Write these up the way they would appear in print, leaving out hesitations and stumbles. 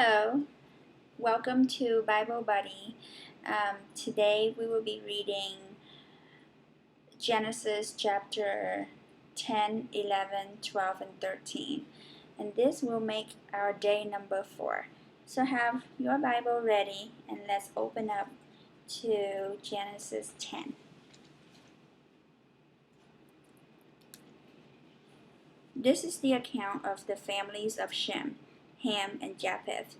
Hello, welcome to Bible Buddy. Today we will be reading Genesis chapter 10, 11, 12, and 13. And this will make our day number 4. So have your Bible ready and let's open up to Genesis 10. This is the account of the families of Shem, Ham, and Japheth,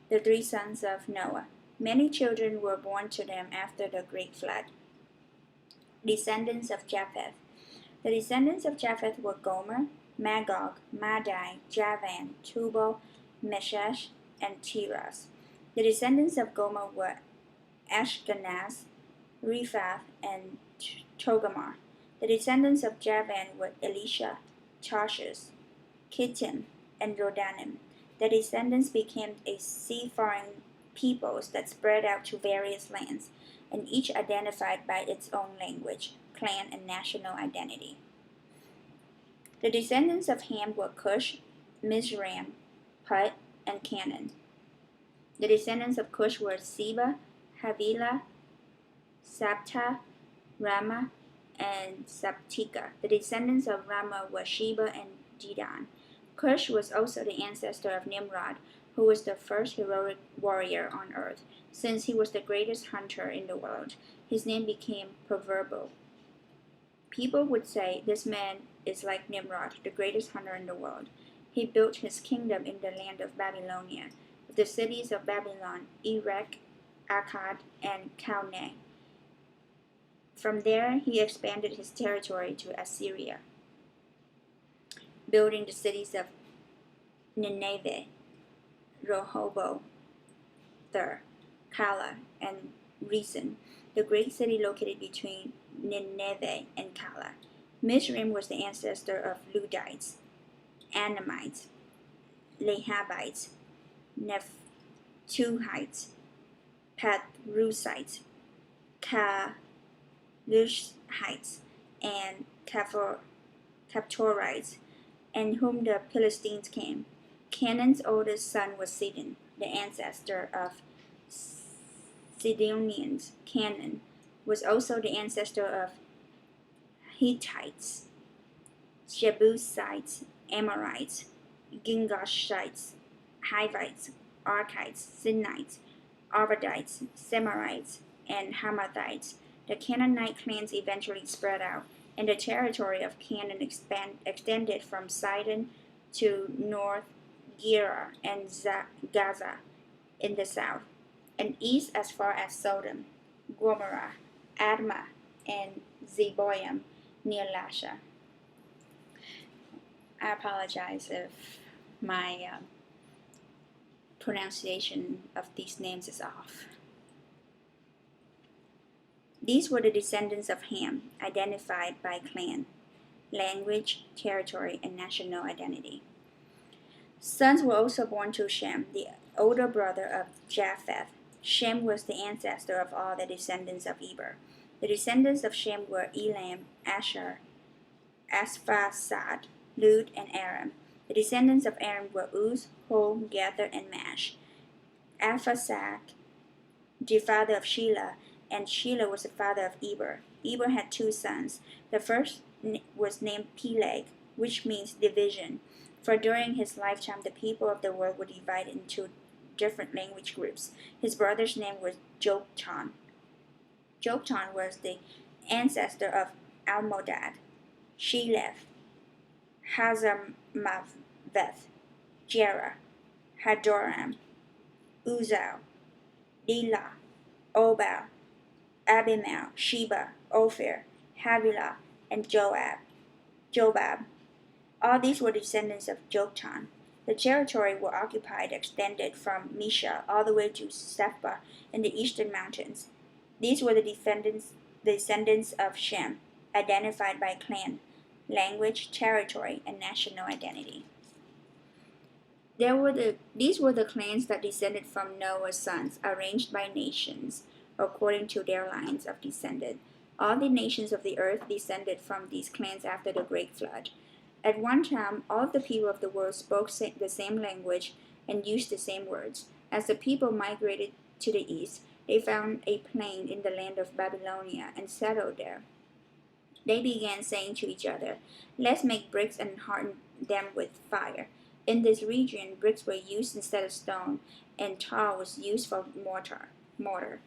the 3 sons of Noah. Many children were born to them after the great flood. Descendants of Japheth. The descendants of Japheth were Gomer, Magog, Madai, Javan, Tubal, Meshach, and Tiras. The descendants of Gomer were Ashkenaz, Riphath, and Togarmah. The descendants of Javan were Elisha, Tarshish, Kittim, and Rodanim. The descendants became a seafaring peoples that spread out to various lands, and each identified by its own language, clan, and national identity. The descendants of Ham were Cush, Mizraim, Put, and Canaan. The descendants of Cush were Seba, Havilah, Sabta, Ramah, and Sabtika. The descendants of Ramah were Sheba and Dedan. Cush was also the ancestor of Nimrod, who was the first heroic warrior on earth. Since he was the greatest hunter in the world, his name became proverbial. People would say, "This man is like Nimrod, the greatest hunter in the world." He built his kingdom in the land of Babylonia, with the cities of Babylon, Erech, Akkad, and Calneh. From there, he expanded his territory to Assyria, building the cities of Nineveh, Rehoboth, Calah, and Resen, the great city located between Nineveh and Calah. Mizraim was the ancestor of Ludites, Anamites, Lehabites, Nephtuhites, Pathrusites, Kalushites, and Caphtorites, and whom the Philistines came. Canaan's oldest son was Sidon, the ancestor of Sidonians. Canaan was also the ancestor of Hittites, Jebusites, Amorites, Girgashites, Hivites, Arkites, Sinites, Arvadites, Semarites, and Hamathites. The Canaanite clans eventually spread out, and the territory of Canaan extended from Sidon to North Gerar and Gaza in the south, and east as far as Sodom, Gomorrah, Admah, and Zeboim near Lasha. I apologize if my pronunciation of these names is off. These were the descendants of Ham, identified by clan, language, territory, and national identity. Sons were also born to Shem, the older brother of Japheth. Shem was the ancestor of all the descendants of Eber. The descendants of Shem were Elam, Asher, Asphasad, Lud, and Aram. The descendants of Aram were Uz, Hol, Gether, and Mash. Arphaxad, the father of Shelah, and Shelah was the father of Eber. Eber had 2 sons. The first was named Peleg, which means division, for during his lifetime the people of the world were divided into different language groups. His brother's name was Joktan. Joktan was the ancestor of Almodad, Sheleph, Hazarmaveth, Jerah, Hadoram, Uzal, Elah, Obal, Abimael, Sheba, Ophir, Havilah, and Jobab. All these were descendants of Joktan. The territory were occupied extended from Mesha all the way to Sephah in the eastern mountains. These were the descendants of Shem, identified by clan, language, territory, and national identity. These were the clans that descended from Noah's sons, arranged by nations, according to their lines of descent. All the nations of the earth descended from these clans after the great flood. At one time, all of the people of the world spoke the same language and used the same words. As the people migrated to the east, they found a plain in the land of Babylonia and settled there. They began saying to each other, "Let's make bricks and harden them with fire." In this region, bricks were used instead of stone, and tar was used for mortar.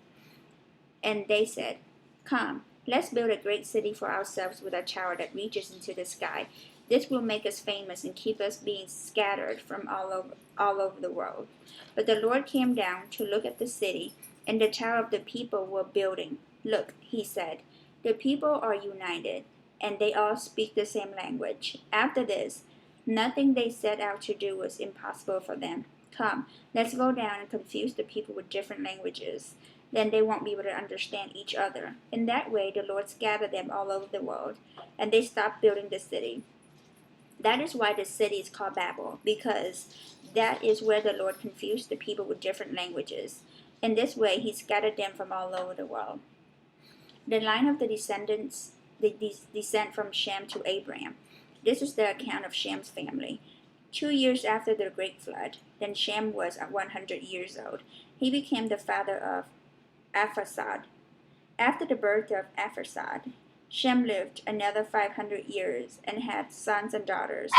And they said, "Come, let's build a great city for ourselves with a tower that reaches into the sky. This will make us famous and keep us being scattered from all over the world." But the Lord came down to look at the city and the tower of the people were building. "Look," he said, "the people are united, and they all speak the same language." After this, nothing they set out to do was impossible for them. "Come, let's go down and confuse the people with different languages. Then they won't be able to understand each other." In that way, the Lord scattered them all over the world, and they stopped building the city. That is why the city is called Babel, because that is where the Lord confused the people with different languages. In this way, he scattered them from all over the world. The line of the descendants, the descent from Shem to Abraham. This is the account of Shem's family. 2 years after the great flood, then Shem was 100 years old. He became the father of Arphaxad. After the birth of Arphaxad, Shem lived another 500 years and had sons and daughters.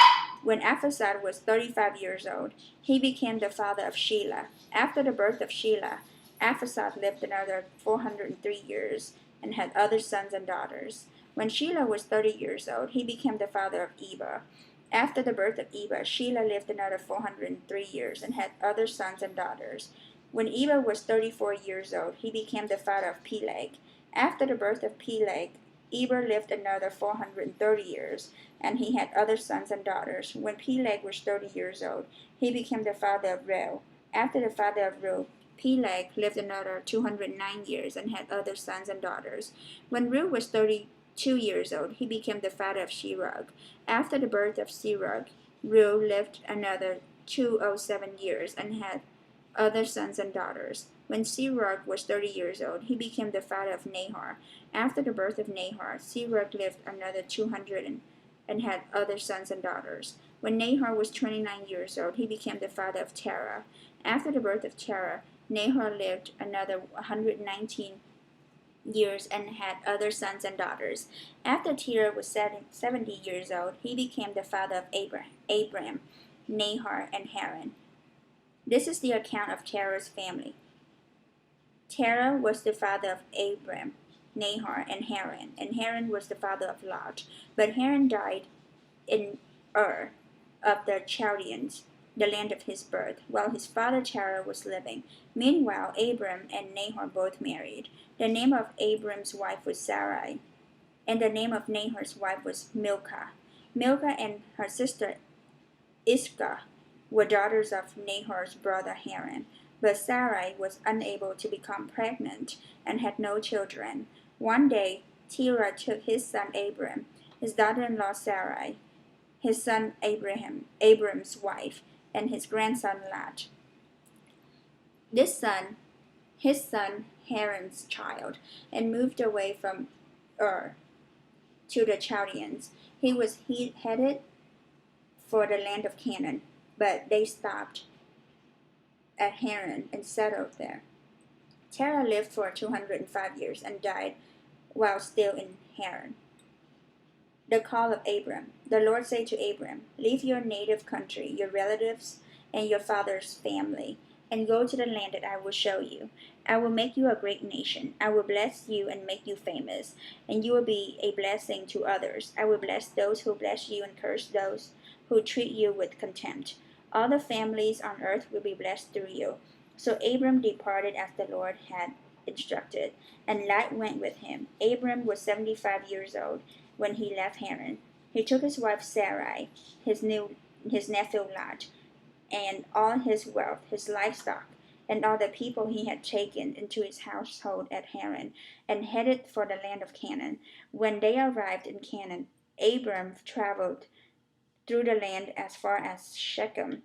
When Arphaxad was 35 years old, he became the father of Shelah. After the birth of Shelah, Arphaxad lived another 403 years and had other sons and daughters. When Shelah was 30 years old, he became the father of Eber. After the birth of Eber, Shelah lived another 403 years and had other sons and daughters. When Eber was 34 years old, he became the father of Peleg. After the birth of Peleg, Eber lived another 430 years, and he had other sons and daughters. When Peleg was 30 years old, he became the father of Reu. After the father of Reu, Peleg lived another 209 years and had other sons and daughters. When Reu was 32 years old, he became the father of Serug. After the birth of Serug, Reu lived another 207 years and had other sons and daughters. When Serug was 30 years old, he became the father of Nahor. After the birth of Nahor, Serug lived another 200 and had other sons and daughters. When Nahor was 29 years old, he became the father of Terah. After the birth of Terah, Nahor lived another 119 years and had other sons and daughters. After Terah was 70 years old, he became the father of Abram, Nahor, and Haran. This is the account of Terah's family. Terah was the father of Abram, Nahor, and Haran was the father of Lot. But Haran died in Ur of the Chaldeans, the land of his birth, while his father Terah was living. Meanwhile, Abram and Nahor both married. The name of Abram's wife was Sarai, and the name of Nahor's wife was Milcah. Milcah and her sister Iscah were daughters of Nahor's brother Haran, but Sarai was unable to become pregnant and had no children. One day, Terah took his son Abram, his daughter-in-law Sarai, his son Abram's wife, and his grandson Lot. His son Haran's child, and moved away from Ur to the Chaldeans. He was headed for the land of Canaan, but they stopped at Haran and settled there. Terah lived for 205 years and died while still in Haran. The call of Abram. The Lord said to Abram, "Leave your native country, your relatives, and your father's family, and go to the land that I will show you. I will make you a great nation. I will bless you and make you famous, and you will be a blessing to others. I will bless those who bless you and curse those who treat you with contempt. All the families on earth will be blessed through you." So Abram departed as the Lord had instructed, and Lot went with him. Abram was 75 years old when he left Haran. He took his wife Sarai, his nephew Lot, and all his wealth, his livestock, and all the people he had taken into his household at Haran, and headed for the land of Canaan. When they arrived in Canaan, Abram traveled through the land as far as Shechem.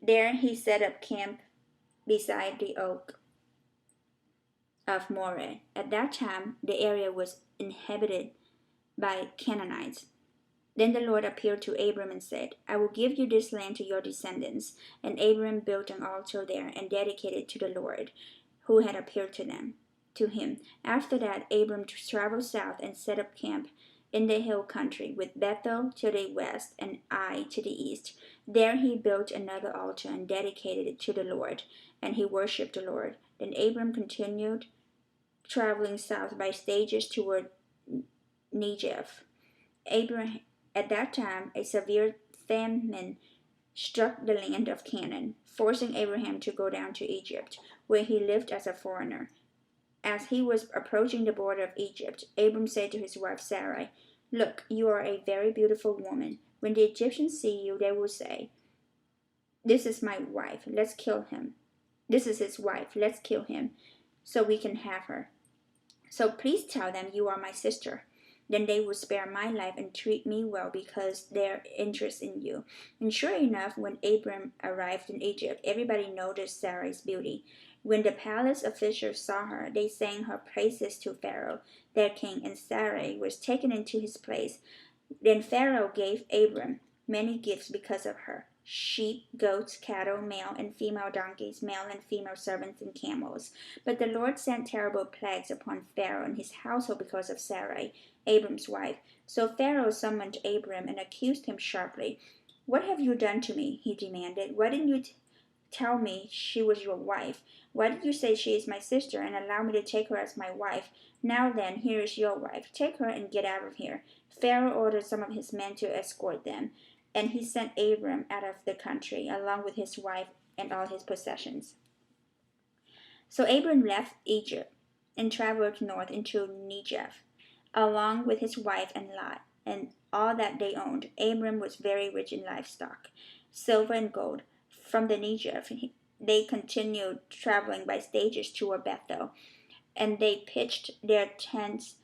There he set up camp beside the oak of Moreh. At that time, the area was inhabited by Canaanites. Then the Lord appeared to Abram and said, I will give you this land to your descendants. And Abram built an altar there and dedicated it to the Lord, who had appeared to him. After that, Abram traveled south and set up camp in the hill country, with Bethel to the west and Ai to the east. There he built another altar and dedicated it to the Lord, and he worshipped the Lord. Then Abram continued traveling south by stages toward Negev. Abraham, at that time, a severe famine struck the land of Canaan, forcing Abraham to go down to Egypt, where he lived as a foreigner. As he was approaching the border of Egypt, Abram said to his wife Sarai, Look, you are a very beautiful woman. When the Egyptians see you, they will say, This is my wife, let's kill him. This is his wife, let's kill him, so we can have her. So please tell them you are my sister. Then they will spare my life and treat me well because their interest in you. And sure enough, when Abram arrived in Egypt, everybody noticed Sarai's beauty. When the palace officials saw her, they sang her praises to Pharaoh, their king, and Sarai was taken into his place. Then Pharaoh gave Abram many gifts because of her: sheep, goats, cattle, male and female donkeys, male and female servants, and camels. But the Lord sent terrible plagues upon Pharaoh and his household because of Sarai, Abram's wife. So Pharaoh summoned Abram and accused him sharply. What have you done to me? He demanded. Why didn't you tell me she was your wife? Why did you say she is my sister and allow me to take her as my wife? Now then, here is your wife. Take her and get out of here. Pharaoh ordered some of his men to escort them, and he sent Abram out of the country, along with his wife and all his possessions. So Abram left Egypt and traveled north into Negev, along with his wife and Lot, and all that they owned. Abram was very rich in livestock, silver and gold. From the Negev, they continued traveling by stages toward Bethel, and they pitched their tents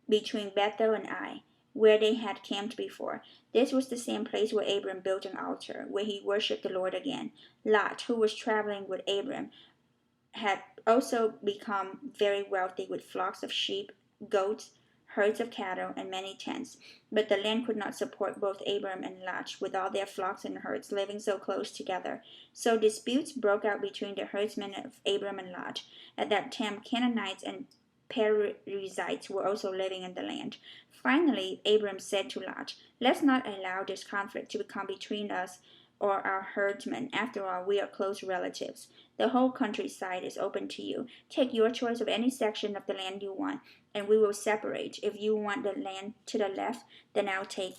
between Bethel and Ai, where they had camped before. This was the same place where Abram built an altar, where he worshipped the Lord again. Lot, who was traveling with Abram, had also become very wealthy with flocks of sheep, goats, herds of cattle, and many tents. But the land could not support both Abram and Lot, with all their flocks and herds living so close together. So disputes broke out between the herdsmen of Abram and Lot. At that time, Canaanites and Perizzites were also living in the land. Finally, Abram said to Lot, Let's not allow this conflict to become between us or our herdsmen. After all, we are close relatives. The whole countryside is open to you. Take your choice of any section of the land you want, and we will separate. If you want the land to the left, then I'll take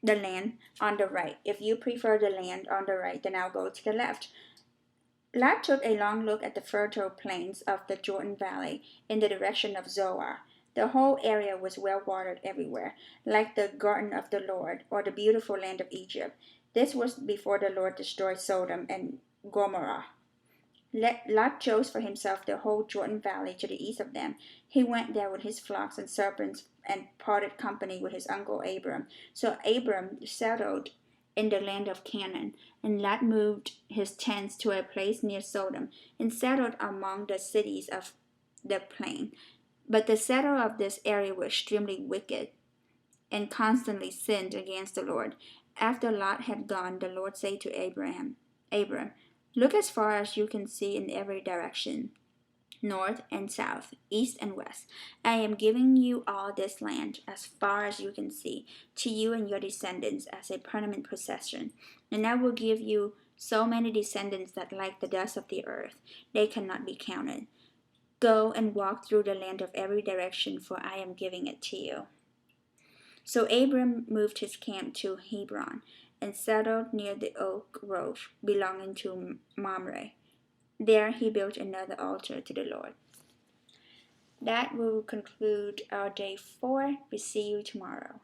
the land on the right. If you prefer the land on the right, then I'll go to the left. Lot took a long look at the fertile plains of the Jordan Valley in the direction of Zoar. The whole area was well watered everywhere, like the garden of the Lord, or the beautiful land of Egypt. This was before the Lord destroyed Sodom and Gomorrah. Lot chose for himself the whole Jordan Valley to the east of them. He went there with his flocks and serpents and parted company with his uncle Abram. So Abram settled in the land of Canaan, and Lot moved his tents to a place near Sodom and settled among the cities of the plain. But the settlers of this area were extremely wicked and constantly sinned against the Lord. After Lot had gone, the Lord said to Abram, Look as far as you can see in every direction, north and south, east and west. I am giving you all this land, as far as you can see, to you and your descendants as a permanent possession. And I will give you so many descendants that, like the dust of the earth, they cannot be counted. Go and walk through the land of every direction, for I am giving it to you. So Abram moved his camp to Hebron and settled near the oak grove belonging to Mamre. There he built another altar to the Lord. That will conclude our day 4. We see you tomorrow.